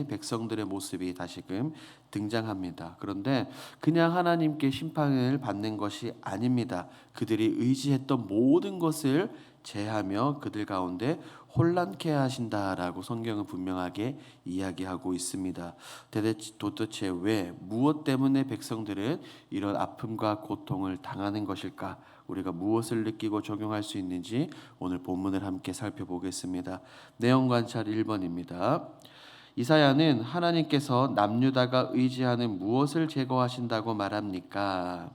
백성들의 모습이 다시금 등장합니다. 그런데 그냥 하나님께 심판을 받는 것이 아닙니다. 그들이 의지했던 모든 것을 제하며 그들 가운데 혼란케 하신다라고 성경은 분명하게 이야기하고 있습니다. 도대체 왜 무엇 때문에 백성들은 이런 아픔과 고통을 당하는 것일까? 우리가 무엇을 느끼고 적용할 수 있는지 오늘 본문을 함께 살펴보겠습니다. 내용 관찰 1번입니다. 이사야는 하나님께서 남유다가 의지하는 무엇을 제거하신다고 말합니까?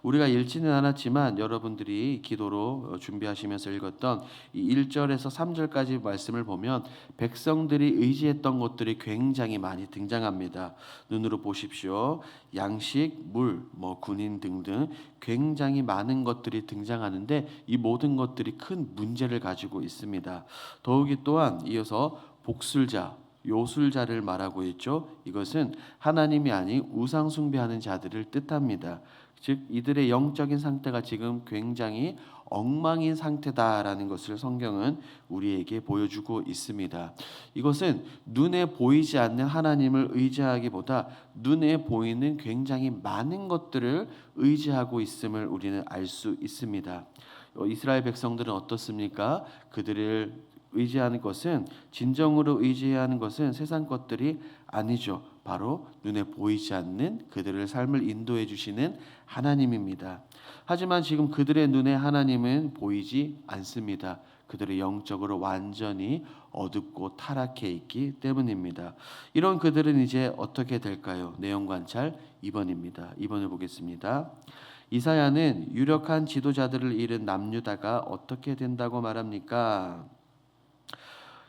우리가 읽지는 않았지만 여러분들이 기도로 준비하시면서 읽었던 이 1절에서 3절까지 말씀을 보면 백성들이 의지했던 것들이 굉장히 많이 등장합니다. 눈으로 보십시오. 양식, 물, 군인 등등 굉장히 많은 것들이 등장하는데 이 모든 것들이 큰 문제를 가지고 있습니다. 더욱이 또한 이어서 복술자, 요술자를 말하고 있죠. 이것은 하나님이 아닌 우상 숭배하는 자들을 뜻합니다. 즉 이들의 영적인 상태가 지금 굉장히 엉망인 상태다라는 것을 성경은 우리에게 보여주고 있습니다. 이것은 눈에 보이지 않는 하나님을 의지하기보다 눈에 보이는 굉장히 많은 것들을 의지하고 있음을 우리는 알 수 있습니다. 이스라엘 백성들은 어떻습니까? 그들을 의지하는 것은 진정으로 의지해야 하는 것은 세상 것들이 아니죠. 바로 눈에 보이지 않는 그들의 삶을 인도해 주시는 하나님입니다. 하지만 지금 그들의 눈에 하나님은 보이지 않습니다. 그들의 영적으로 완전히 어둡고 타락해 있기 때문입니다. 이런 그들은 이제 어떻게 될까요? 내용 관찰 2번입니다. 2번을 보겠습니다. 이사야는 유력한 지도자들을 잃은 남유다가 어떻게 된다고 말합니까?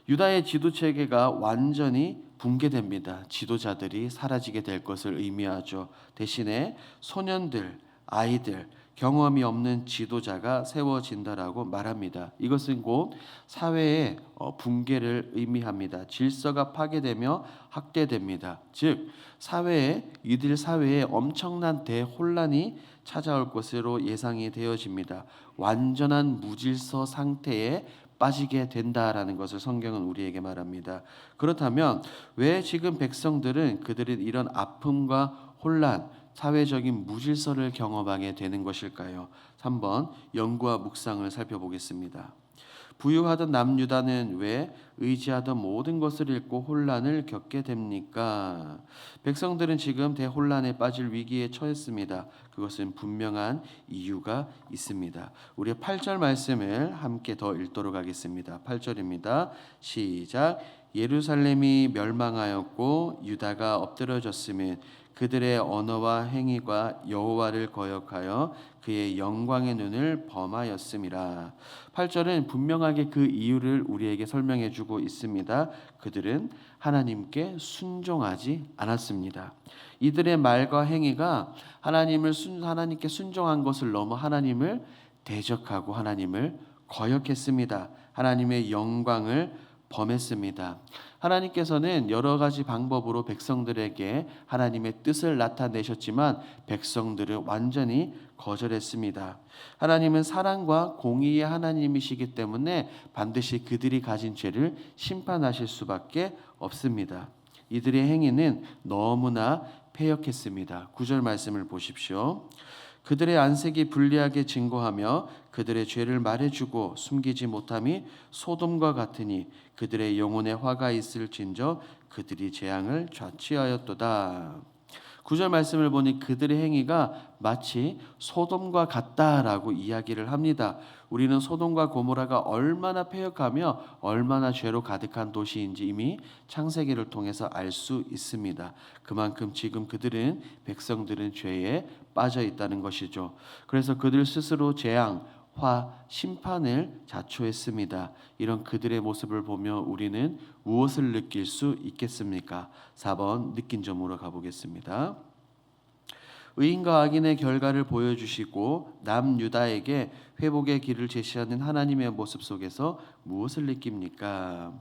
유다의 지도 체계가 완전히 붕괴됩니다. 지도자들이 사라지게 될 것을 의미하죠. 대신에 소년들, 아이들, 경험이 없는 지도자가 세워진다라고 말합니다. 이것은 곧 사회의 붕괴를 의미합니다. 질서가 파괴되며 학대됩니다. 즉 이들 사회에 엄청난 대혼란이 찾아올 것으로 예상이 되어집니다. 완전한 무질서 상태에 빠지게 된다라는 것을 성경은 우리에게 말합니다. 그렇다면 왜 지금 백성들은 그들의 이런 아픔과 혼란, 사회적인 무질서를 경험하게 되는 것일까요? 3번 연구와 묵상을 살펴보겠습니다. 부유하던 남유다는 왜 의지하던 모든 것을 잃고 혼란을 겪게 됩니까? 백성들은 지금 대혼란에 빠질 위기에 처했습니다. 그것은 분명한 이유가 있습니다. 우리 8절 말씀을 함께 더 읽도록 하겠습니다. 8절입니다. 시작. 예루살렘이 멸망하였고 유다가 엎드러졌으면 그들의 언어와 행위가 여호와를 거역하여 그의 영광의 눈을 범하였음이라. 8절은 분명하게 그 이유를 우리에게 설명해 주고 있습니다. 그들은 하나님께 순종하지 않았습니다. 이들의 말과 행위가 하나님께 순종한 것을 넘어 하나님을 대적하고 하나님을 거역했습니다. 하나님의 영광을 범했습니다. 하나님께서는 여러 가지 방법으로 백성들에게 하나님의 뜻을 나타내셨지만 백성들은 완전히 거절했습니다. 하나님은 사랑과 공의의 하나님이시기 때문에 반드시 그들이 가진 죄를 심판하실 수밖에 없습니다. 이들의 행위는 너무나 패역했습니다. 9절 말씀을 보십시오. 그들의 안색이 불리하게 증거하며 그들의 죄를 말해주고 숨기지 못함이 소돔과 같으니 그들의 영혼에 화가 있을진저 그들이 재앙을 자취하였도다. 9절 말씀을 보니 그들의 행위가 마치 소돔과 같다라고 이야기를 합니다. 우리는 소돔과 고모라가 얼마나 패역하며 얼마나 죄로 가득한 도시인지 이미 창세기를 통해서 알 수 있습니다. 그만큼 지금 백성들은 죄에 빠져 있다는 것이죠. 그래서 그들 스스로 재앙, 심판을 자초했습니다. 이런 그들의 모습을 보며 우리는 무엇을 느낄 수 있겠습니까? 4번 느낀 점으로 가보겠습니다. 의인과 악인의 결과를 보여주시고 남유다에게 회복의 길을 제시하는 하나님의 모습 속에서 무엇을 느낍니까?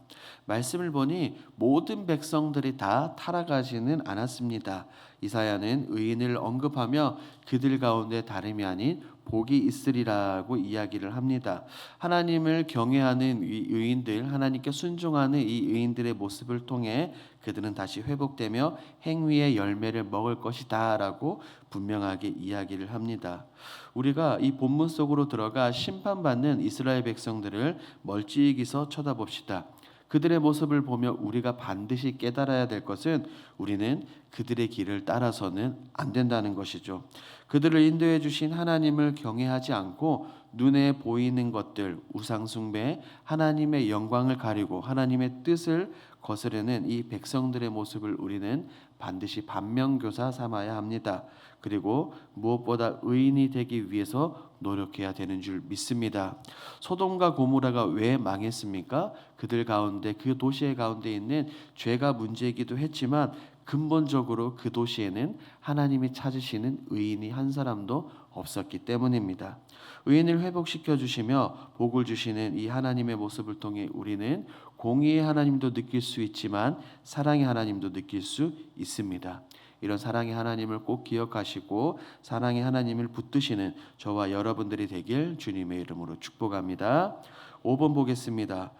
말씀을 보니 모든 백성들이 다 타락하지는 않았습니다. 이사야는 의인을 언급하며 그들 가운데 다름이 아닌 복이 있으리라고 이야기를 합니다. 하나님을 경외하는 이 의인들, 하나님께 순종하는 이 의인들의 모습을 통해 그들은 다시 회복되며 행위의 열매를 먹을 것이다라고 분명하게 이야기를 합니다. 우리가 이 본문 속으로 들어가 심판받는 이스라엘 백성들을 멀찍이서 쳐다봅시다. 그들의 모습을 보며 우리가 반드시 깨달아야 될 것은 우리는 그들의 길을 따라서는 안 된다는 것이죠. 그들을 인도해 주신 하나님을 경외하지 않고 눈에 보이는 것들, 우상 숭배, 하나님의 영광을 가리고 하나님의 뜻을 거스르는 이 백성들의 모습을 우리는 반드시 반면교사 삼아야 합니다. 그리고 무엇보다 의인이 되기 위해서 노력해야 되는 줄 믿습니다. 소돔과 고모라가 왜 망했습니까? 그들 가운데, 그 도시의 가운데 있는 죄가 문제이기도 했지만 근본적으로 그 도시에는 하나님이 찾으시는 의인이 한 사람도 없었기 때문입니다. 의인을 회복시켜 주시며 복을 주시는 이 하나님의 모습을 통해 우리는 공의의 하나님도 느낄 수 있지만 사랑의 하나님도 느낄 수 있습니다. 이런 사랑의 하나님을 꼭 기억하시고 사랑의 하나님을 붙드시는 저와 여러분들이 되길 주님의 이름으로 축복합니다. 5번 보겠습니다.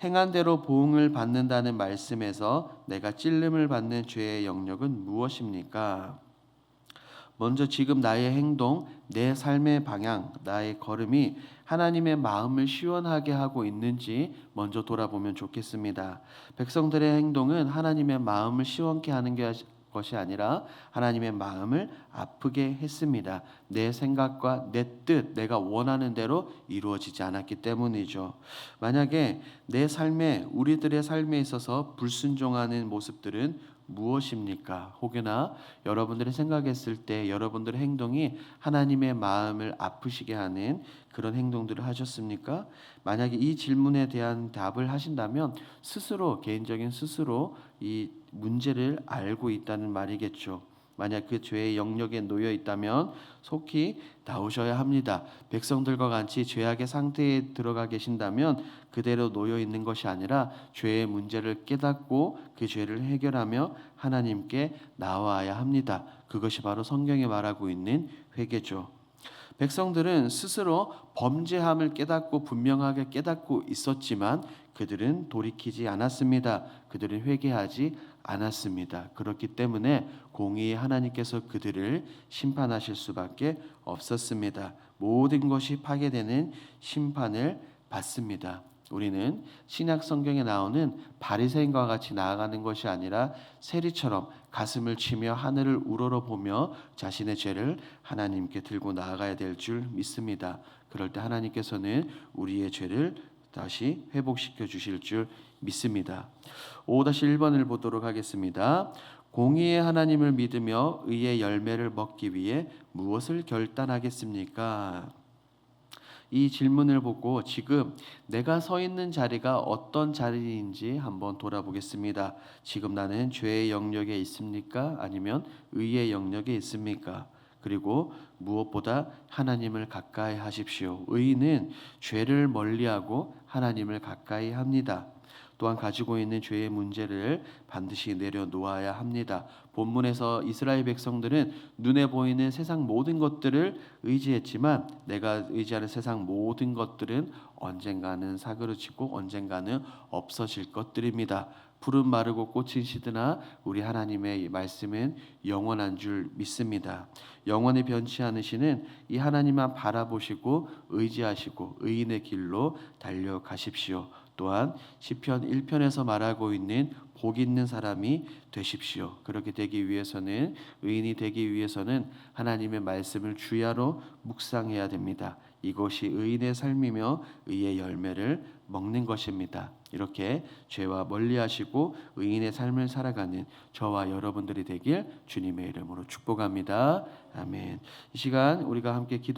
행한 대로 보응을 받는다는 말씀에서 내가 찔림을 받는 죄의 영역은 무엇입니까? 먼저 지금 나의 행동, 내 삶의 방향, 나의 걸음이 하나님의 마음을 시원하게 하고 있는지 먼저 돌아보면 좋겠습니다. 백성들의 행동은 하나님의 마음을 시원케 하는 것이 아니라 하나님의 마음을 아프게 했습니다. 내 생각과 내 뜻, 내가 원하는 대로 이루어지지 않았기 때문이죠. 만약에 내 삶에, 우리들의 삶에 있어서 불순종하는 모습들은 무엇입니까? 혹여나 여러분들이 생각했을 때 여러분들의 행동이 하나님의 마음을 아프시게 하는 그런 행동들을 하셨습니까? 만약에 이 질문에 대한 답을 하신다면 스스로, 개인적인 스스로 이 문제를 알고 있다는 말이겠죠. 만약 그 죄의 영역에 놓여 있다면 속히 나오셔야 합니다. 백성들과 같이 죄악의 상태에 들어가 계신다면 그대로 놓여 있는 것이 아니라 죄의 문제를 깨닫고 그 죄를 해결하며 하나님께 나와야 합니다. 그것이 바로 성경에 말하고 있는 회개죠. 백성들은 스스로 범죄함을 깨닫고 분명하게 깨닫고 있었지만 그들은 돌이키지 않았습니다. 그들은 회개하지 않았습니다. 그렇기 때문에 공의의 하나님께서 그들을 심판하실 수밖에 없었습니다. 모든 것이 파괴되는 심판을 받습니다. 우리는 신약 성경에 나오는 바리새인과 같이 나아가는 것이 아니라 세리처럼 가슴을 치며 하늘을 우러러보며 자신의 죄를 하나님께 들고 나아가야 될 줄 믿습니다. 그럴 때 하나님께서는 우리의 죄를 다시 회복시켜 주실 줄 믿습니다. 5-1번을 보도록 하겠습니다. 공의의 하나님을 믿으며 의의 열매를 먹기 위해 무엇을 결단하겠습니까? 이 질문을 보고 지금 내가 서 있는 자리가 어떤 자리인지 한번 돌아보겠습니다. 지금 나는 죄의 영역에 있습니까? 아니면 의의 영역에 있습니까? 그리고 무엇보다 하나님을 가까이 하십시오. 의인은 죄를 멀리하고 하나님을 가까이 합니다. 또한 가지고 있는 죄의 문제를 반드시 내려놓아야 합니다. 본문에서 이스라엘 백성들은 눈에 보이는 세상 모든 것들을 의지했지만 내가 의지하는 세상 모든 것들은 언젠가는 사그러지고 언젠가는 없어질 것들입니다. 푸른 마르고 꽃은 시드나 우리 하나님의 말씀은 영원한 줄 믿습니다. 영원히 변치 않으시는 이 하나님만 바라보시고 의지하시고 의인의 길로 달려가십시오. 또한 시편 1편에서 말하고 있는 복 있는 사람이 되십시오. 그렇게 되기 위해서는 의인이 되기 위해서는 하나님의 말씀을 주야로 묵상해야 됩니다. 이것이 의인의 삶이며 의의 열매를 먹는 것입니다. 이렇게 죄와 멀리하시고 의인의 삶을 살아가는 저와 여러분들이 되길 주님의 이름으로 축복합니다. 아멘. 이 시간 우리가 함께 기도